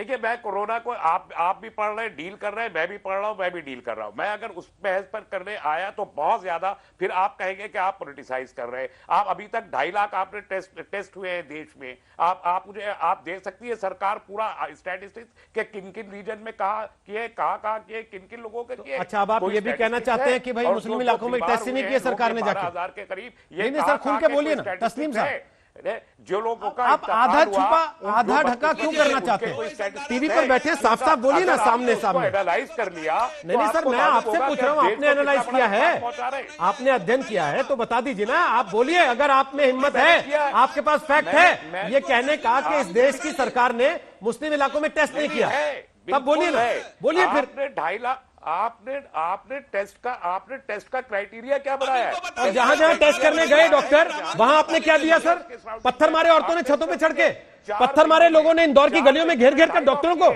देखिए, मैं कोरोना को आप भी पढ़ रहे हैं, डील कर रहे हैं, मैं भी पढ़ रहा हूं, मैं भी डील कर रहा हूं। मैं अगर उस बहस पर करने आया तो बहुत ज्यादा फिर आप कहेंगे कि आप पॉलिटिसाइज कर रहे हैं। आप अभी तक 2.5 लाख आपने टेस्ट हुए हैं देश में। आप मुझे आप दे सकती है सरकार पूरा स्टैटिस्टिक्स के किन किन रीजन में कहा किए, कहा किए, किन किन लोगों के किए। अच्छा, अब आप ये भी कहना चाहते हैं कि भाई मुस्लिम इलाकों में टेस्ट नहीं किए सरकार ने जाके? 12,000 के करीब। ये नहीं सर, खुल के बोलिए ना तस्लीम साहब। जो लोगों का आप आधा छुपा आधा ढका क्यों करना चाहते हैं? टीवी पर बैठे साफ साफ बोलिए ना, सामने सामने। एनालाइज कर लिया। नहीं सर, मैं आपसे पूछ रहा हूँ, आपने एनालाइज किया है, आपने अध्ययन किया है तो बता दीजिए ना। आप बोलिए, अगर आप में हिम्मत है, आपके पास फैक्ट है ये कहने का कि इस देश की सरकार ने मुस्लिम इलाकों में टेस्ट नहीं किया, तब बोलिए ना, बोलिए फिर। 2.5 लाख आपने टेस्ट का क्राइटेरिया क्या बनाया है? और जहां जहां टेस्ट करने गए डॉक्टर, वहां आपने क्या दिया सर? पत्थर मारे औरतों ने छतों पे चढ़ के, पत्थर मारे लोगों ने इंदौर की गलियों में घेर घेर कर डॉक्टरों को।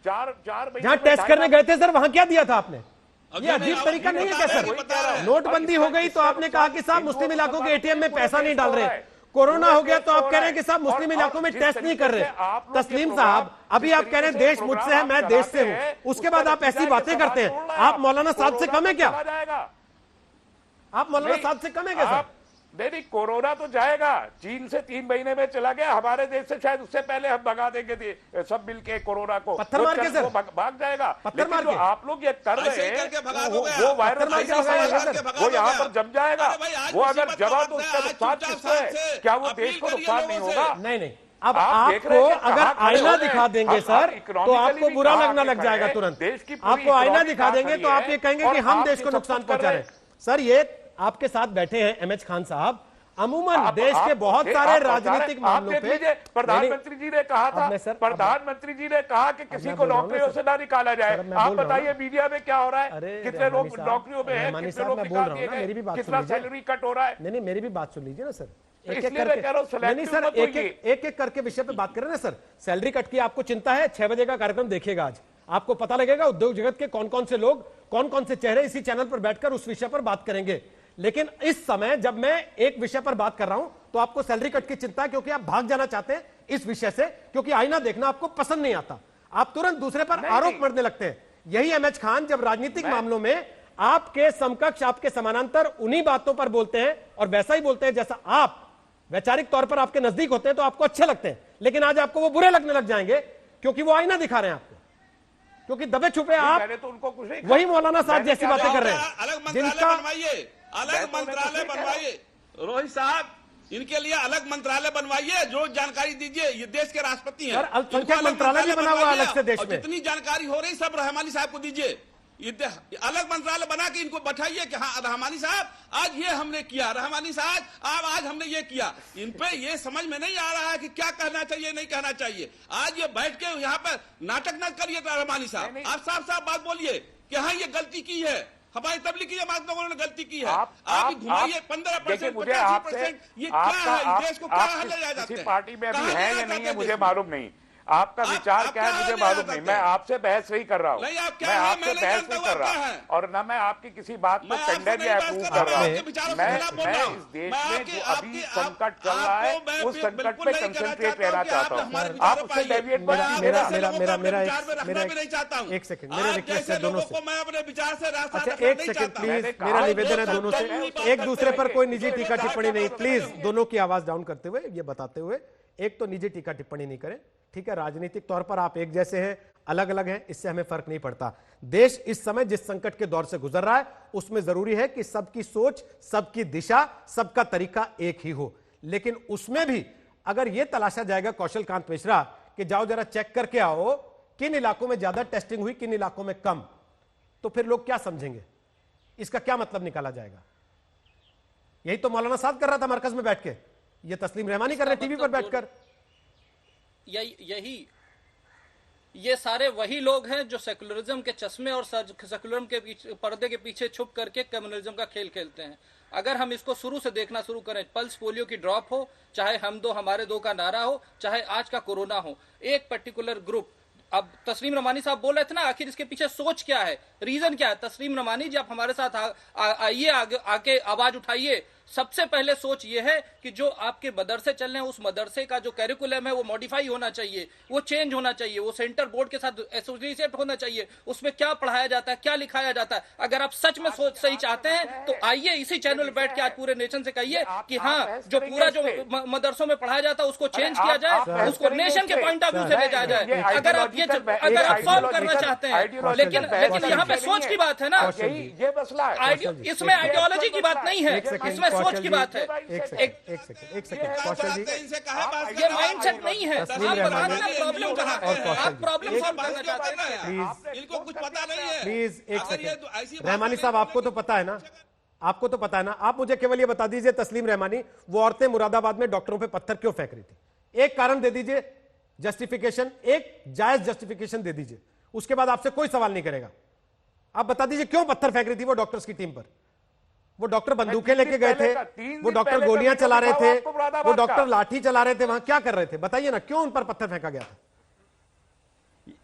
जहां टेस्ट करने गए थे सर, वहां क्या दिया था आपने? ये अजीब तरीका नहीं है क्या सर? नोटबंदी हो गई तो आपने कहा कि साहब मुस्लिम इलाकों के एटीएम में पैसा नहीं डाल रहे। कोरोना हो गया तो आप कह रहे हैं कि साहब मुस्लिम इलाकों में टेस्ट नहीं कर रहे। तस्लीम साहब, अभी आप कह रहे हैं देश मुझसे है, मैं देश से हूं, उसके बाद आप ऐसी बातें करते हैं। आप मौलाना साहब से कम है क्या? आप मौलाना साहब से कम है क्या सर? नहीं, कोरोना तो जाएगा। चीन से 3 महीने में चला गया, हमारे देश से शायद उससे पहले हम भगा देंगे सब मिलके कोरोना को। पत्थर मार के सर भाग जाएगा। पत्थर मार के आप लोग ये कर रहे हैं वो वायरस वो यहाँ पर जम जाएगा। वो अगर जमा तो उसका नुकसान किसको है? क्या वो देश को नुकसान नहीं होगा? नहीं, अब आपको अगर आईना दिखा देंगे सर तो आपको बुरा लगना लग जाएगा तुरंत। आपको आईना दिखा देंगे तो आप ये कहेंगे कि हम देश को नुकसान पहुंचा रहे हैं। सर, ये आपके साथ बैठे हैं एमएच खान साहब, अमूमन देश के बहुत सारे राजनीतिक मामलों पे प्रधानमंत्री जी ने कहा था, प्रधानमंत्री जी ने कहा कि किसी को नौकरियों से ना निकाला जाए। आप बताइए मीडिया में क्या हो रहा है? कितने लोग नौकरियों में हैं, कितने लोग निकाल दिए गए, कितना सैलरी कट हो रहा है? नहीं, मेरी भी बात सुन लीजिए ना सर। एक एक करके नहीं सर, एक करके विषय पे बात करें ना सर। सैलरी कट की आपको चिंता है? 6 बजे का कार्यक्रम देखिएगा आज, आपको पता लगेगा उद्योग जगत के कौन कौन से लोग, कौन कौन से चेहरे इसी चैनल पर बैठकर उस विषय पर बात करेंगे। लेकिन इस समय जब मैं एक विषय पर बात कर रहा हूं तो आपको सैलरी कट की चिंता है, क्योंकि आप भाग जाना चाहते हैं इस विषय से, क्योंकि आईना देखना आपको पसंद नहीं आता। आप तुरंत दूसरे पर आरोप मढ़ने लगते हैं। यही एमएच खान जब राजनीतिक मामलों में आपके समकक्ष, आपके समानांतर उन्हीं बातों पर बोलते हैं और वैसा ही बोलते हैं जैसा आप वैचारिक तौर पर आपके नजदीक होते हैं तो आपको अच्छे लगते हैं, लेकिन आज आपको वो बुरे लगने लग जाएंगे क्योंकि वो आईना दिखा रहे हैं आपको, क्योंकि दबे छुपे आप तो उनको कुछ नहीं, वही मौलाना साहब जैसी बातें कर रहे हैं जिनका अलग मंत्रालय बनवाइए। रोहित साहब, इनके लिए अलग मंत्रालय बनवाइए, जो जानकारी दीजिए। ये देश के राष्ट्रपति हैं, अल्पसंख्यक मंत्रालय भी बना हुआ अलग से देश में। जितनी जानकारी हो रही सब रहमानी साहब को दीजिए। अलग मंत्रालय बना के इनको बैठाइए कि हाँ रहमानी साहब आज ये हमने किया, रहमानी साहब आज हमने ये किया। इन पे ये समझ में नहीं आ रहा है कि क्या कहना चाहिए नहीं कहना चाहिए। आज ये बैठ के यहाँ पर नाटक न करिए रहमानी साहब, आप साफ साफ बात बोलिए कि हाँ ये गलती की है, हमारी तबलीगी जमात लोगों ने गलती की है। आप घुमाइए 15%, 85%, ये क्या है? देश को क्या हल ले जाते हैं? किसी पार्टी में अभी है या नहीं है मुझे मालूम नहीं, आपका विचार क्या है मुझे मालूम नहीं। मैं आपसे बहस नहीं कर रहा हूँ, मैं आपसे बहस नहीं कर रहा और न मैं आपकी किसी बात को कंडेम या अप्रूव कर रहा हूँ। मैं इस देश में जो अभी संकट चल रहा है उस संकट पे कंसंट्रेट रहना चाहता हूँ। आप उससे डेविएट एक सेकंड, मेरा रिक्वेस्ट है दोनों से, मैं अपने विचार से अच्छा एक सेकंड प्लीज, मेरा निवेदन है दोनों से, एक दूसरे पर कोई निजी टीका टिप्पणी नहीं, प्लीज दोनों की आवाज डाउन करते हुए ये बताते हुए, एक तो निजी टीका टिप्पणी नहीं करें, ठीक है? राजनीतिक तौर पर आप एक जैसे हैं, अलग अलग हैं, इससे हमें फर्क नहीं पड़ता। देश इस समय जिस संकट के दौर से गुजर रहा है उसमें जरूरी है कि सबकी सोच, सबकी दिशा, सबका तरीका एक ही हो। लेकिन उसमें भी अगर यह तलाशा जाएगा कौशल कांत मिश्रा कि जाओ जरा चेक करके आओ किन इलाकों में ज्यादा टेस्टिंग हुई, किन इलाकों में कम, तो फिर लोग क्या समझेंगे? इसका क्या मतलब निकाला जाएगा? यही तो मौलाना साहब कर रहा था मरकज में बैठ के, ये तस्लीम रहमानी कर रहे टीवी पर बैठकर। यही ये सारे वही लोग हैं जो सेकुलरिज्म के चश्मे और सेकुलरिज्म के पीछे, पर्दे के पीछे छुप करके कम्युनलिज्म का खेल खेलते हैं। अगर हम इसको शुरू से देखना शुरू करें, पल्स पोलियो की ड्रॉप हो, चाहे हम दो हमारे दो का नारा हो, चाहे आज का कोरोना हो, एक पर्टिकुलर ग्रुप, अब तस्लीम रमानी साहब बोल रहे थे ना, आखिर इसके पीछे सोच क्या है, रीजन क्या है? तस्लीम रमानी जी आप हमारे साथ आइए, आके आवाज उठाइए, सबसे पहले सोच ये है कि जो आपके मदरसे चल रहे हैं, उस मदरसे का जो कैरिकुलम है वो मॉडिफाई होना चाहिए, वो चेंज होना चाहिए, वो सेंटर बोर्ड के साथ एसोसिएट होना चाहिए। उसमें क्या पढ़ाया जाता है, क्या लिखाया जाता है। अगर आप सच में सोच सही चाहते हैं तो आइए इसी चैनल पर बैठ के आज पूरे नेशन से कहिए कि हाँ, जो पूरा जो मदरसों में पढ़ाया जाता है उसको चेंज किया जाए, उसको नेशन के पॉइंट ऑफ व्यू से ले जाया जाए। अगर आप सॉल्व करना चाहते हैं, लेकिन यहाँ पे सोच की बात है ना, ये मसला है। इसमें आइडियोलॉजी की बात नहीं है, इसमें सोच की बात है। एक सेकंड कौशल जी, ये माइंडसेट नहीं है। प्रॉब्लम कहाँ है? आप प्रॉब्लम सॉल्व करना चाहते हैं। इनको कुछ पता नहीं है। प्लीज एक अगर ये सेकंड। ऐसी रहमानी साहब, आपको तो पता है ना, आपको तो पता है ना, आप मुझे केवल ये बता दीजिए तस्लीम रहमानी, वो औरतें मुरादाबाद में डॉक्टरों पे पत्थर क्यों फेंक रही थी? एक कारण दे दीजिए, जस्टिफिकेशन, एक जायज जस्टिफिकेशन दे दीजिए, उसके बाद आपसे कोई सवाल नहीं करेगा। आप बता दीजिए क्यों पत्थर फेंक रही थी वो डॉक्टर्स की टीम पर? वो डॉक्टर बंदूकें लेके गए थे, वो डॉक्टर गोलियां चला रहे थे, वो डॉक्टर लाठी चला रहे थे, वहां क्या कर रहे थे? बताइए ना, क्यों उन पर पत्थर फेंका गया था?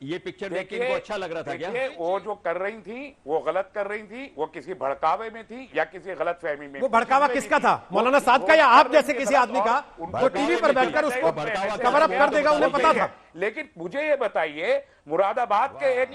ये पिक्चर देख के इनको अच्छा लग रहा था क्या? वो जो कर रही थी वो गलत कर रही थी, वो किसी भड़कावे में थी या किसी गलत फहमी में? वो भड़कावा किसका था? मौलाना साद का या आप जैसे किसी आदमी का जो टीवी पर बैठकर उसको कवर अप कर देगा? उन्हें पता था। लेकिन मुझे ये बताइए, मुरादाबाद के एक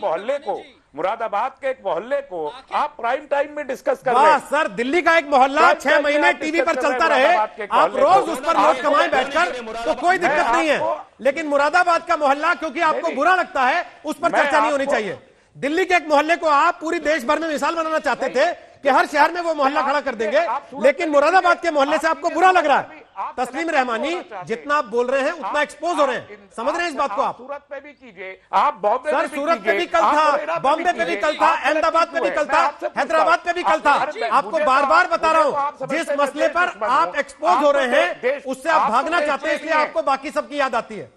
मोहल्ले को आप प्राइम टाइम में डिस्कस कर रहे हैं। सर, दिल्ली का एक मोहल्ला 6 महीने टीवी पर चलता रहे, आप रोज उस पर नोट कमाएं बैठकर, तो कोई दिक्कत नहीं है। लेकिन मुरादाबाद का मोहल्ला, क्योंकि आपको बुरा लगता है, उस पर चर्चा नहीं होनी चाहिए। दिल्ली के एक मोहल्ले को आप पूरी देश भर में मिसाल बनाना चाहते थे कि हर शहर में वो मोहल्ला खड़ा कर देंगे, लेकिन मुरादाबाद के मोहल्ले से आपको बुरा लग रहा है। तस्लीम रहमानी, जितना आप बोल रहे हैं उतना एक्सपोज हो रहे हैं, समझ रहे हैं इस बात को? आप सूरत पे भी कीजिए, आप बॉम्बे सर, सूरत पे भी कल था, बॉम्बे पे भी कल था, अहमदाबाद पे भी कल था, हैदराबाद पे भी कल था। आपको बार बार बता रहा हूं, जिस मसले पर आप एक्सपोज हो रहे हैं उससे आप भागना चाहते हैं, इसलिए आपको बाकी सबकी याद आती है।